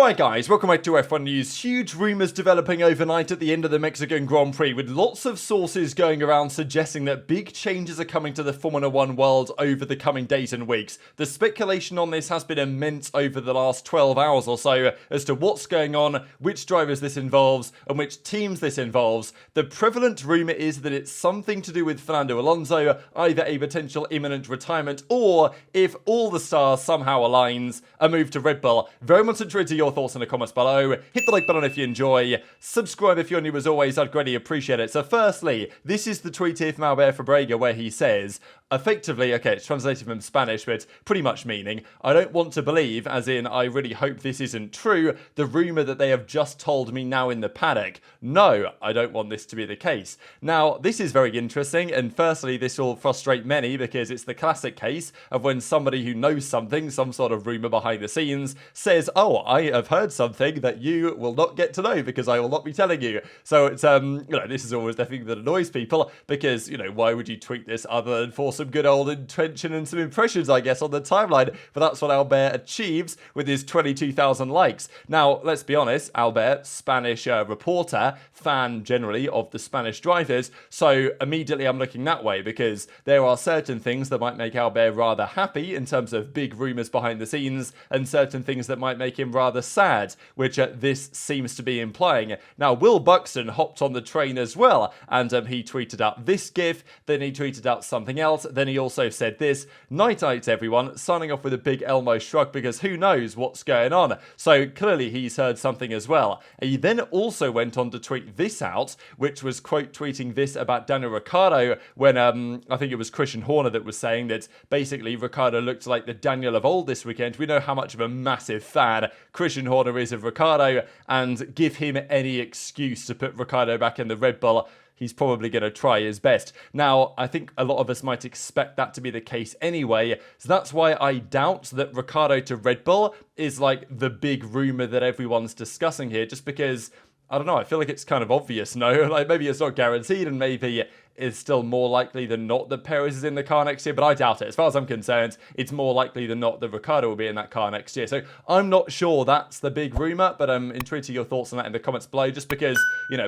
Right guys, welcome back to F1 News. Huge rumours developing overnight at the end of the Mexican Grand Prix, with lots of sources going around suggesting that big changes are coming to the Formula 1 world over the coming days and weeks. The speculation on this has been immense over the last 12 hours or so as to what's going on, which drivers this involves, and which teams this involves. The prevalent rumour is that it's something to do with Fernando Alonso, either a potential imminent retirement, or, if all the stars somehow aligns, a move to Red Bull. Very much interested in your thoughts in the comments below. Hit the like button if you enjoy. Subscribe if you're new as always, I'd greatly appreciate it. So firstly, this is the tweet here from Albert Fabrega where he says, effectively, okay, it's translated from Spanish, but pretty much meaning, I don't want to believe, as in I really hope this isn't true, the rumour that they have just told me now in the paddock. No, I don't want this to be the case. Now, this is very interesting, and firstly, this will frustrate many because it's the classic case of when somebody who knows something, some sort of rumour behind the scenes, says, oh, I have heard something that you will not get to know because I will not be telling you. So it's, this is always the thing that annoys people because, why would you tweet this other than for some good old intention and some impressions, I guess, on the timeline? But that's what Albert achieves with his 22,000 likes. Now, let's be honest, Albert, Spanish reporter, fan generally of the Spanish drivers, so immediately I'm looking that way because there are certain things that might make Albert rather happy in terms of big rumours behind the scenes and certain things that might make him rather sad, which this seems to be implying. Now, Will Buxton hopped on the train as well, and he tweeted out this gif, then he tweeted out something else, then he also said this, night everyone, signing off with a big Elmo shrug because who knows what's going on. So clearly he's heard something as well. He then also went on to tweet this out, which was quote tweeting this about Daniel Ricciardo when I think it was Christian Horner that was saying that basically Ricciardo looked like the Daniel of old this weekend. We know how much of a massive fan Christian Horner is of Ricciardo, and give him any excuse to put Ricciardo back in the Red Bull, he's probably going to try his best. Now, I think a lot of us might expect that to be the case anyway, so that's why I doubt that Ricciardo to Red Bull is like the big rumour that everyone's discussing here, just because, I don't know, I feel like it's kind of obvious, no? Like, maybe it's not guaranteed, and maybe it's still more likely than not that Perez is in the car next year, but I doubt it. As far as I'm concerned, it's more likely than not that Ricciardo will be in that car next year. So I'm not sure that's the big rumour, but I'm intrigued to your thoughts on that in the comments below, just because,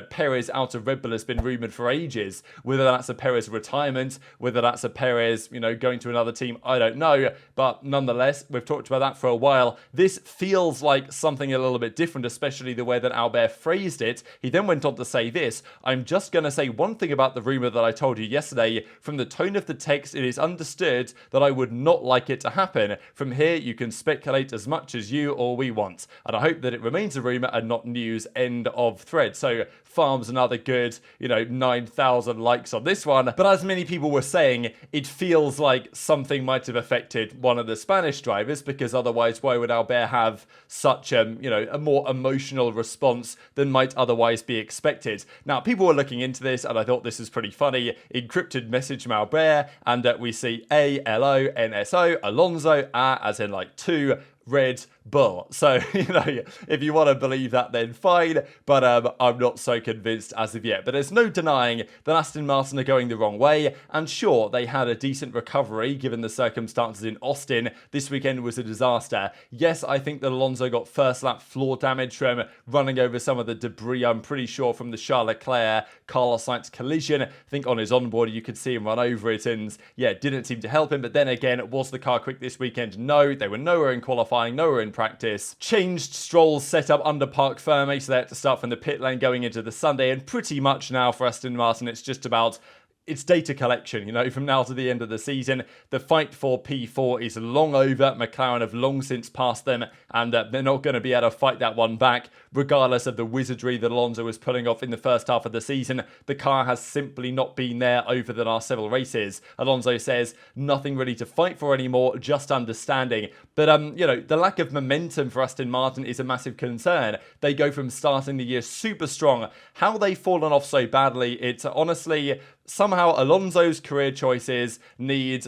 Perez out of Red Bull has been rumoured for ages. Whether that's a Perez retirement, whether that's a Perez, going to another team, I don't know. But nonetheless, we've talked about that for a while. This feels like something a little bit different, especially the way that Albert phrased it. He then went on to say this, I'm just going to say one thing about the rumour that I told you yesterday. From the tone of the text, it is understood that I would not like it to happen. From here, you can speculate as much as you or we want. And I hope that it remains a rumour and not news. End of thread. So farms another good, 9,000 likes on this one. But as many people were saying, it feels like something might have affected one of the Spanish drivers, because otherwise, why would Albert have such, a more emotional response than might otherwise be expected? Now, people were looking into this, and I thought this was pretty funny. Encrypted message from Albert, and we see ALONSO, Alonso, as in like two, Red Bull. So, if you want to believe that, then fine, but I'm not so convinced as of yet. But there's no denying that Aston Martin are going the wrong way, and sure, they had a decent recovery given the circumstances in Austin. This weekend was a disaster. Yes, I think that Alonso got first lap floor damage from running over some of the debris, I'm pretty sure, from the Charles Leclerc Carlos Sainz collision. I think on his onboard you could see him run over it, and yeah, it didn't seem to help him. But then again, was the car quick this weekend? No, they were nowhere in qualifying, nowhere in practice. Changed Stroll's setup under Parc Ferme, so they had to start from the pit lane going into the Sunday, and pretty much now for Aston Martin it's just about it's data collection, from now to the end of the season. The fight for P4 is long over. McLaren have long since passed them, and they're not going to be able to fight that one back, regardless of the wizardry that Alonso was pulling off in the first half of the season. The car has simply not been there over the last several races. Alonso says nothing really to fight for anymore, just understanding. But, the lack of momentum for Aston Martin is a massive concern. They go from starting the year super strong. How they've fallen off so badly, it's honestly somehow Alonso's career choices need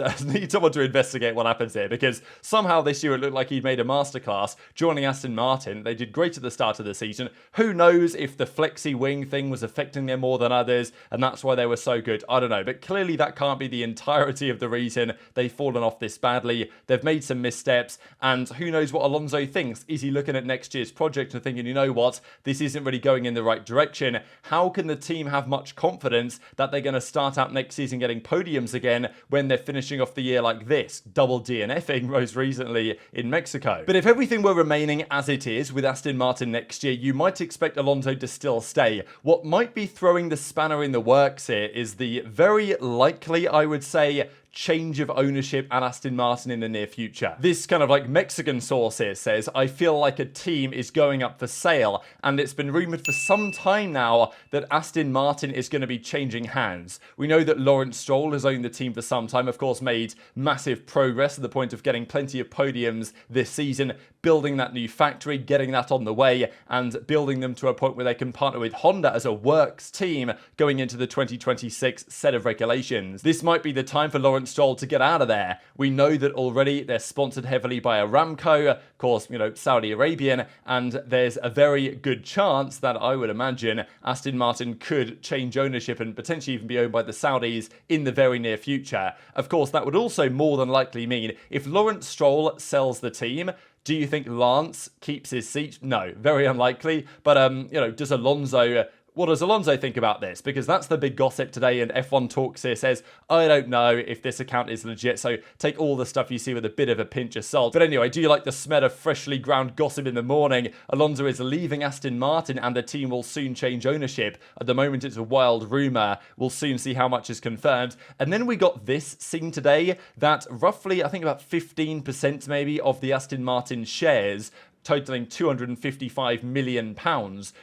someone to investigate what happens here, because somehow this year it looked like he'd made a masterclass joining Aston Martin. They did great at the start of the season. Who knows if the flexi wing thing was affecting them more than others, and that's why they were so good. I don't know, but clearly that can't be the entirety of the reason they've fallen off this badly. They've made some missteps, and who knows what Alonso thinks. Is he looking at next year's project and thinking, you know what, this isn't really going in the right direction? How can the team have much confidence that they're going to start out next season getting podiums again when they're finishing off the year like this, double DNFing most recently in Mexico? But if everything were remaining as it is with Aston Martin next year, you might expect Alonso to still stay. What might be throwing the spanner in the works here is the very likely, I would say, change of ownership at Aston Martin in the near future. This kind of like Mexican source here says, I feel like a team is going up for sale, and it's been rumoured for some time now that Aston Martin is going to be changing hands. We know that Lawrence Stroll has owned the team for some time, of course made massive progress to the point of getting plenty of podiums this season, building that new factory, getting that on the way, and building them to a point where they can partner with Honda as a works team going into the 2026 set of regulations. This might be the time for Lawrence Stroll to get out of there. We know that already they're sponsored heavily by Aramco, of course, you know, Saudi Arabian, and there's a very good chance that I would imagine Aston Martin could change ownership and potentially even be owned by the Saudis in the very near future. Of course, that would also more than likely mean if Lawrence Stroll sells the team, do you think Lance keeps his seat? No, very unlikely. But, you know, does Alonso... What does Alonso think about this? Because that's the big gossip today, and F1 Talks here says, I don't know if this account is legit, so take all the stuff you see with a bit of a pinch of salt. But anyway, do you like the smell of freshly ground gossip in the morning? Alonso is leaving Aston Martin, and the team will soon change ownership. At the moment, it's a wild rumour. We'll soon see how much is confirmed. And then we got this seen today, that roughly, I think about 15% maybe, of the Aston Martin shares totaling £255 million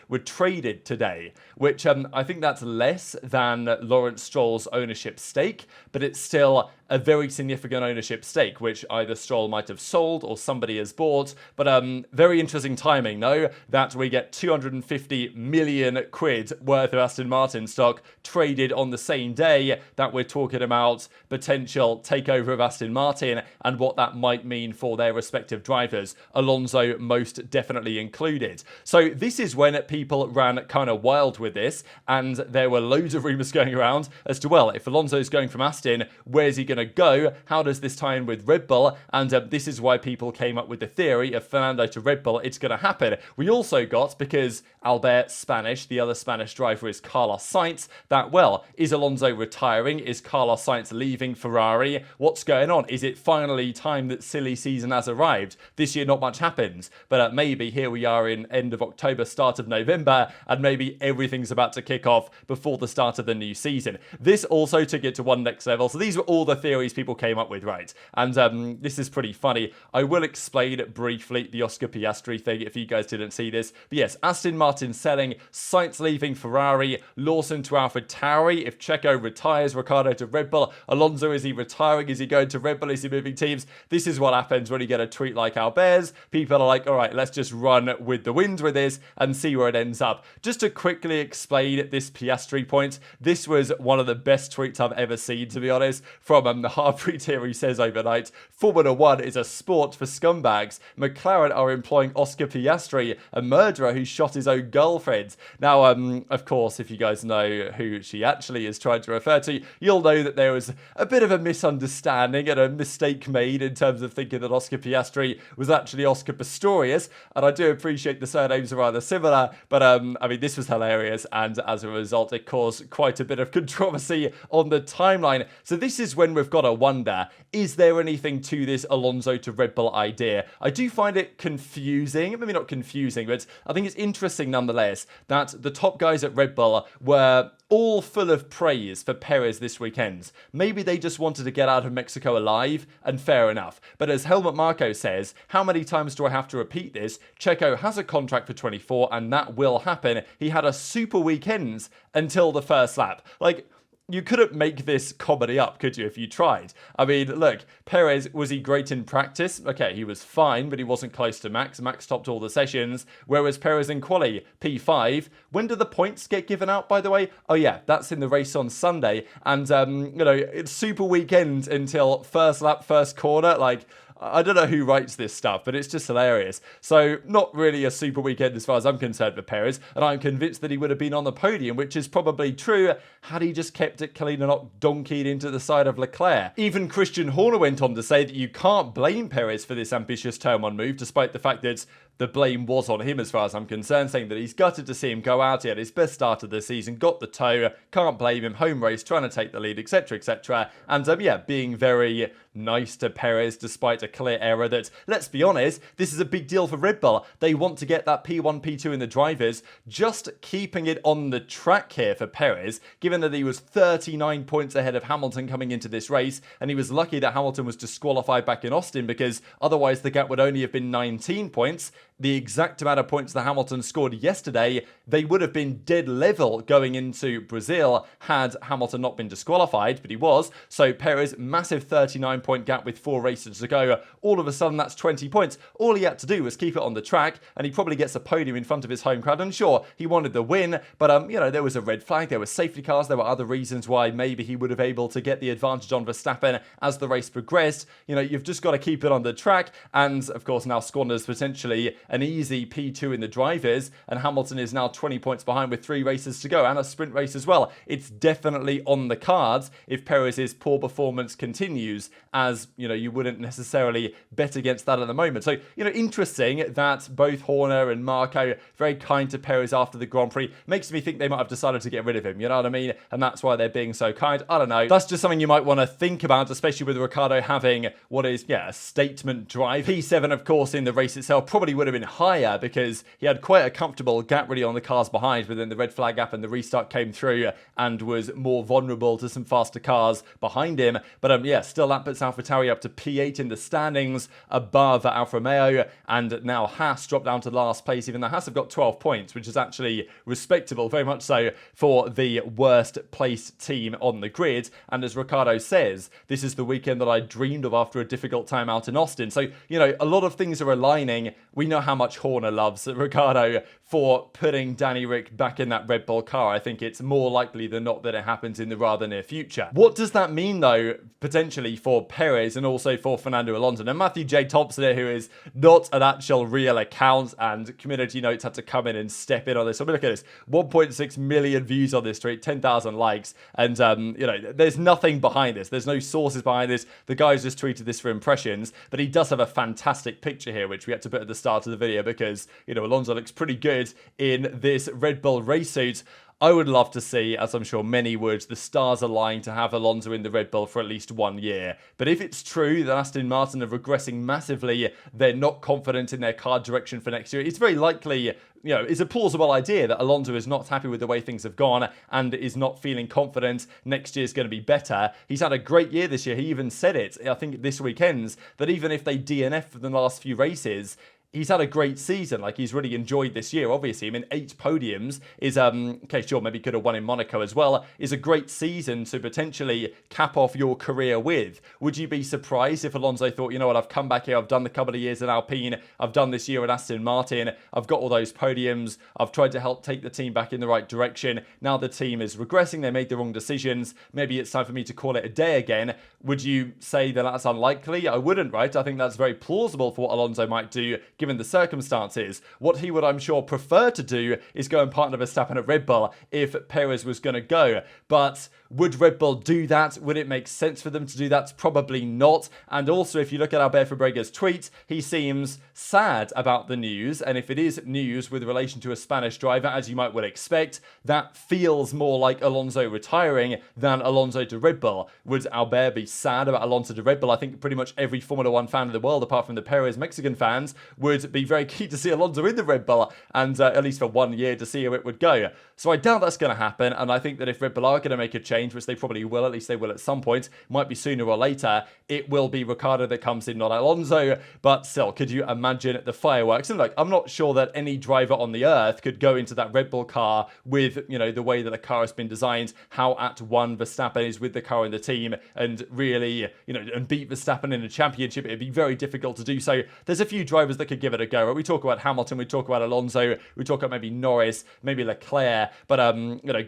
were traded today, which I think that's less than Lawrence Stroll's ownership stake, but it's still a very significant ownership stake, which either Stroll might have sold or somebody has bought. But very interesting timing, no? That we get 250 million quid worth of Aston Martin stock traded on the same day that we're talking about potential takeover of Aston Martin and what that might mean for their respective drivers, Alonso most definitely included. So this is when people ran kind of wild with this, and there were loads of rumours going around as to, well, if Alonso's going from Aston, where's he going to go? How does this tie in with Red Bull? And this is why people came up with the theory of Fernando to Red Bull. It's going to happen. We also got, because Albert Spanish, the other Spanish driver is Carlos Sainz, that, well, is Alonso retiring? Is Carlos Sainz leaving Ferrari? What's going on? Is it finally time that silly season has arrived? This year not much happens, but maybe here we are in end of October, start of November, and maybe everything's about to kick off before the start of the new season. This also took it to one next level. So these were all the theories people came up with, right? And this is pretty funny. I will explain briefly the Oscar Piastri thing if you guys didn't see this. But yes, Aston Martin selling, Sainz leaving Ferrari, Lawson to AlphaTauri. If Checo retires, Ricciardo to Red Bull. Alonso, is he retiring? Is he going to Red Bull? Is he moving teams? This is what happens when you get a tweet like Albert's. People are like, all right, let's just run with the wind with this and see where it ends up. Just to quickly explain this Piastri point, this was one of the best tweets I've ever seen, to be honest, from the Harpreet here. He says overnight, Formula 1 is a sport for scumbags. McLaren are employing Oscar Piastri, a murderer who shot his own girlfriend. Now, of course, if you guys know who she actually is trying to refer to, you'll know that there was a bit of a misunderstanding and a mistake made in terms of thinking that Oscar Piastri was actually Oscar Pistorius, and I do appreciate the surnames are rather similar, but I mean, this was hilarious, and as a result, it caused quite a bit of controversy on the timeline. So this is when we've got to wonder, is there anything to this Alonso to Red Bull idea? I do find it confusing, maybe not confusing, but I think it's interesting nonetheless that the top guys at Red Bull were all full of praise for Perez this weekend. Maybe they just wanted to get out of Mexico alive, and fair enough. But as Helmut Marko says, how many times do I have to repeat this? Checo has a contract for 24, and that will happen. He had a super weekend until the first lap. Like, you couldn't make this comedy up, could you, if you tried? I mean, look, Perez, was he great in practice? Okay, he was fine, but he wasn't close to Max. Max topped all the sessions, whereas Perez in quali, P5. When do the points get given out, by the way? Oh yeah, that's in the race on Sunday. And, it's super weekend until first lap, first corner. Like, I don't know who writes this stuff, but it's just hilarious. So, not really a super weekend as far as I'm concerned for Perez, and I'm convinced that he would have been on the podium, which is probably true had he just kept it clean and not donkeyed into the side of Leclerc. Even Christian Horner went on to say that you can't blame Perez for this ambitious turn one move, despite the fact that the blame was on him as far as I'm concerned, saying that he's gutted to see him go out. He had his best start of the season, got the toe, can't blame him, home race, trying to take the lead, etc, etc. And being very nice to Perez despite a clear error that, let's be honest, this is a big deal for Red Bull. They want to get that P1, P2 in the drivers. Just keeping it on the track here for Perez, given that he was 39 points ahead of Hamilton coming into this race, and he was lucky that Hamilton was disqualified back in Austin, because otherwise the gap would only have been 19 points. The exact amount of points that Hamilton scored yesterday, they would have been dead level going into Brazil had Hamilton not been disqualified, but he was. So Perez, massive 39-point gap with 4 races to go. All of a sudden, that's 20 points. All he had to do was keep it on the track, and he probably gets a podium in front of his home crowd. And sure, he wanted the win, but there was a red flag, there were safety cars, there were other reasons why maybe he would have able to get the advantage on Verstappen as the race progressed. You've just got to keep it on the track, and of course now squanders potentially an easy P2 in the drivers, and Hamilton is now 20 points behind with 3 races to go and a sprint race as well. It's definitely on the cards if Perez's poor performance continues, as you wouldn't necessarily bet against that at the moment. So interesting that both Horner and Marco very kind to Perez after the Grand Prix. Makes me think they might have decided to get rid of him, you know what I mean? And that's why they're being so kind. I don't know. That's just something you might want to think about, especially with Ricciardo having what is a statement drive. P7, of course, in the race itself probably would have been higher because he had quite a comfortable gap really on the cars behind, but then the red flag gap and the restart came through and was more vulnerable to some faster cars behind him. But still that puts AlphaTauri up to P8 in the standings above Alfa Romeo, and now Haas dropped down to last place, even though Haas have got 12 points, which is actually respectable, very much so for the worst placed team on the grid. And as Ricciardo says, this is the weekend that I dreamed of after a difficult time out in Austin. So, a lot of things are aligning. We know how much Horner loves Ricciardo for putting Danny Ric back in that Red Bull car. I think it's more likely than not that it happens in the rather near future. What does that mean, though, potentially for Perez and also for Fernando Alonso? Now, Matthew J. Thompson here, who is not an actual real account, and Community Notes had to come in and step in on this. So look at this, 1.6 million views on this tweet, 10,000 likes, and there's nothing behind this. There's no sources behind this. The guy's just tweeted this for impressions, but he does have a fantastic picture here, which we had to put at the start of the video because, Alonso looks pretty good in this Red Bull race suit. I would love to see, as I'm sure many would, the stars align to have Alonso in the Red Bull for at least 1 year. But if it's true that Aston Martin are regressing massively, they're not confident in their car direction for next year, it's very likely, it's a plausible idea that Alonso is not happy with the way things have gone and is not feeling confident next year's going to be better. He's had a great year this year. He even said it, I think this weekend's, that even if they DNF for the last few races, he's had a great season. Like, he's really enjoyed this year, obviously. 8 podiums is, okay, sure, maybe could have won in Monaco as well, is a great season to potentially cap off your career with. Would you be surprised if Alonso thought, you know what, I've come back here, I've done the couple of years at Alpine, I've done this year at Aston Martin, I've got all those podiums, I've tried to help take the team back in the right direction, now the team is regressing, they made the wrong decisions, maybe it's time for me to call it a day again. Would you say that that's unlikely? I wouldn't, right? I think that's very plausible for what Alonso might do, given the circumstances. What he would, I'm sure, prefer to do is go and partner Verstappen at Red Bull if Perez was going to go. But would Red Bull do that? Would it make sense for them to do that? Probably not. And also, if you look at Albert Fabrega's tweet, he seems sad about the news. And if it is news with relation to a Spanish driver, as you might well expect, that feels more like Alonso retiring than Alonso to Red Bull. Would Albert be sad about Alonso to Red Bull? I think pretty much every Formula One fan in the world, apart from the Perez Mexican fans, would would be very keen to see Alonso in the Red Bull, and at least for 1 year, to see how it would go. So I doubt that's going to happen, and I think that if Red Bull are going to make a change, which they probably will, at least they will at some point, might be sooner or later, it will be Ricciardo that comes in, not Alonso. But still, could you imagine the fireworks? And look, I'm not sure that any driver on the earth could go into that Red Bull car with, the way that the car has been designed, how at one Verstappen is with the car in the team, and really, and beat Verstappen in a championship. It'd be very difficult to do so. There's a few drivers that could give it a go. Right? We talk about Hamilton, we talk about Alonso, we talk about maybe Norris, maybe Leclerc, but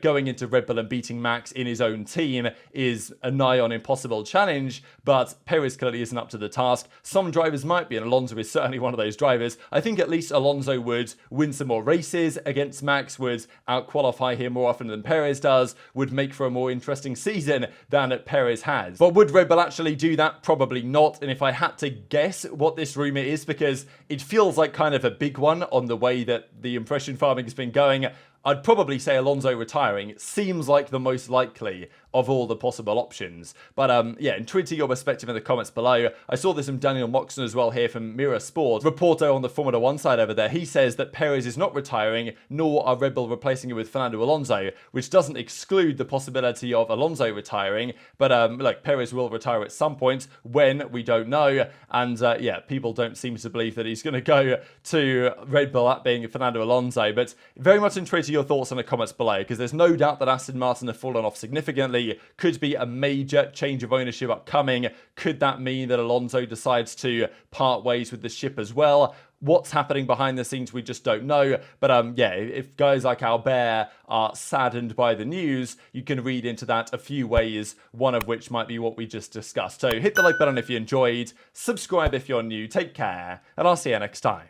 going into Red Bull and beating Max in his own team is a nigh on impossible challenge, but Perez clearly isn't up to the task. Some drivers might be, and Alonso is certainly one of those drivers. I think at least Alonso would win some more races against Max, would out-qualify him more often than Perez does, would make for a more interesting season than Perez has. But would Red Bull actually do that? Probably not. And if I had to guess what this rumour is, because it feels like kind of a big one on the way that the impression farming has been going, I'd probably say Alonso retiring. It seems like the most likely of all the possible options. But intrigued to your perspective in the comments below. I saw this from Daniel Moxon as well here from Mirror Sport, reporter on the Formula 1 side over there. He says that Perez is not retiring, nor are Red Bull replacing him with Fernando Alonso, which doesn't exclude the possibility of Alonso retiring. But look, Perez will retire at some point. When, we don't know. And people don't seem to believe that he's going to go to Red Bull, that being Fernando Alonso. But very much intrigued to your thoughts in the comments below, because there's no doubt that Aston Martin have fallen off significantly. Could be a major change of ownership upcoming. Could that mean that Alonso decides to part ways with the ship as well? What's happening behind the scenes, we just don't know. But if guys like Albert are saddened by the news, you can read into that a few ways, one of which might be what we just discussed. So hit the like button if you enjoyed, subscribe if you're new, take care, and I'll see you next time.